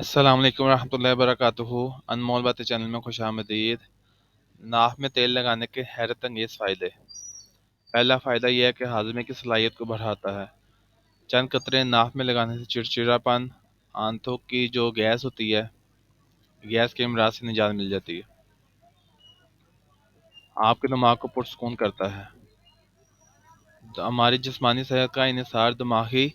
السلام علیکم ورحمۃ اللہ وبرکاتہ۔ انمول باتیں چینل میں خوش آمدید۔ ناف میں تیل لگانے کے حیرت انگیز فائدے۔ پہلا فائدہ یہ ہے کہ ہاضمے کی صلاحیت کو بڑھاتا ہے۔ چند قطرے ناف میں لگانے سے چڑچڑا پن، آنتوں کی جو گیس ہوتی ہے، گیس کے امراض سے نجات مل جاتی ہے۔ آپ کے دماغ کو پرسکون کرتا ہے۔ ہماری جسمانی صحت کا انحصار دماغی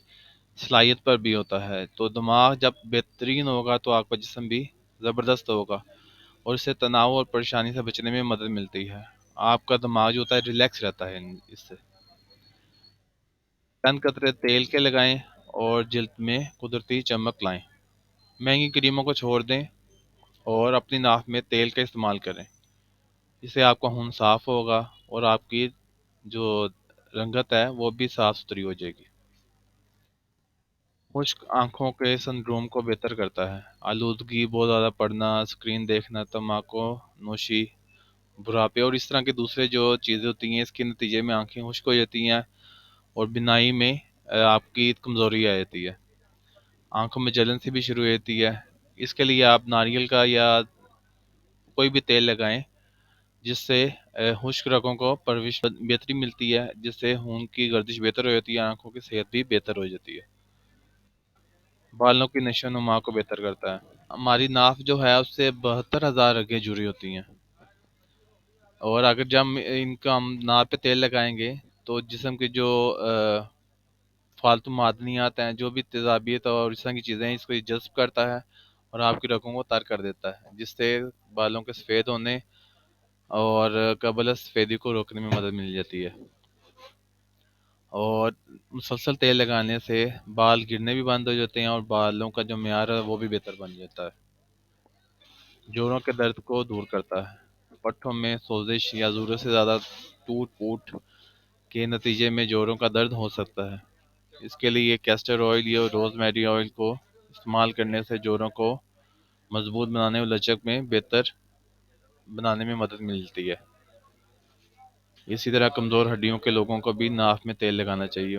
صلاحیت پر بھی ہوتا ہے، تو دماغ جب بہترین ہوگا تو آپ کا جسم بھی زبردست ہوگا، اور اس سے تناؤ اور پریشانی سے بچنے میں مدد ملتی ہے۔ آپ کا دماغ جو ہوتا ہے ریلیکس رہتا ہے اس سے۔ چند قطرے تیل کے لگائیں اور جلد میں قدرتی چمک لائیں۔ مہنگی کریموں کو چھوڑ دیں اور اپنی ناف میں تیل کا استعمال کریں۔ اس سے آپ کا خون صاف ہوگا اور آپ کی جو رنگت ہے وہ بھی صاف ستھری ہو جائے گی۔ خشک آنکھوں کے سنڈروم کو بہتر کرتا ہے۔ آلودگی بہت زیادہ پڑھنا، اسکرین دیکھنا، تمباکو نوشی، بڑھاپے اور اس طرح کے دوسرے جو چیزیں ہوتی ہیں، اس کے نتیجے میں آنکھیں خشک ہو جاتی ہیں اور بینائی میں آپ کی کمزوری آ جاتی ہے۔ آنکھوں میں جلن سے بھی شروع ہو جاتی ہے۔ اس کے لیے آپ ناریل کا یا کوئی بھی تیل لگائیں جس سے خشک رگوں کو پرورش بہتری ملتی ہے، جس سے خون کی گردش بہتر ہو جاتی ہے، آنکھوں کی صحت بھی بہتر ہو جاتی ہے۔ بالوں کی نشو و نما کو بہتر کرتا ہے۔ ہماری ناف جو ہے اس سے 72,000 رگیں جڑی ہوتی ہیں، اور اگر جب ہم ناف پہ تیل لگائیں گے تو جسم کے جو فالتو معدنیات ہیں، جو بھی تیزابیت اور اس طرح کی چیزیں ہیں، اس کو یہ جذب کرتا ہے اور آپ کی رگوں کو تر کر دیتا ہے، جس سے بالوں کے سفید ہونے اور قبل از سفیدی کو روکنے میں مدد مل جاتی ہے۔ اور مسلسل تیل لگانے سے بال گرنے بھی بند ہو جاتے ہیں اور بالوں کا جو معیار ہے وہ بھی بہتر بن جاتا ہے۔ جوڑوں کے درد کو دور کرتا ہے۔ پٹھوں میں سوزش یا ضرورت سے زیادہ ٹوٹ پوٹ کے نتیجے میں جوڑوں کا درد ہو سکتا ہے۔ اس کے لیے کیسٹر آئل یا روز میری آئل کو استعمال کرنے سے جوڑوں کو مضبوط بنانے اور لچک میں بہتر بنانے میں مدد ملتی ہے۔ اسی طرح کمزور ہڈیوں کے لوگوں کو بھی ناف میں تیل لگانا چاہیے۔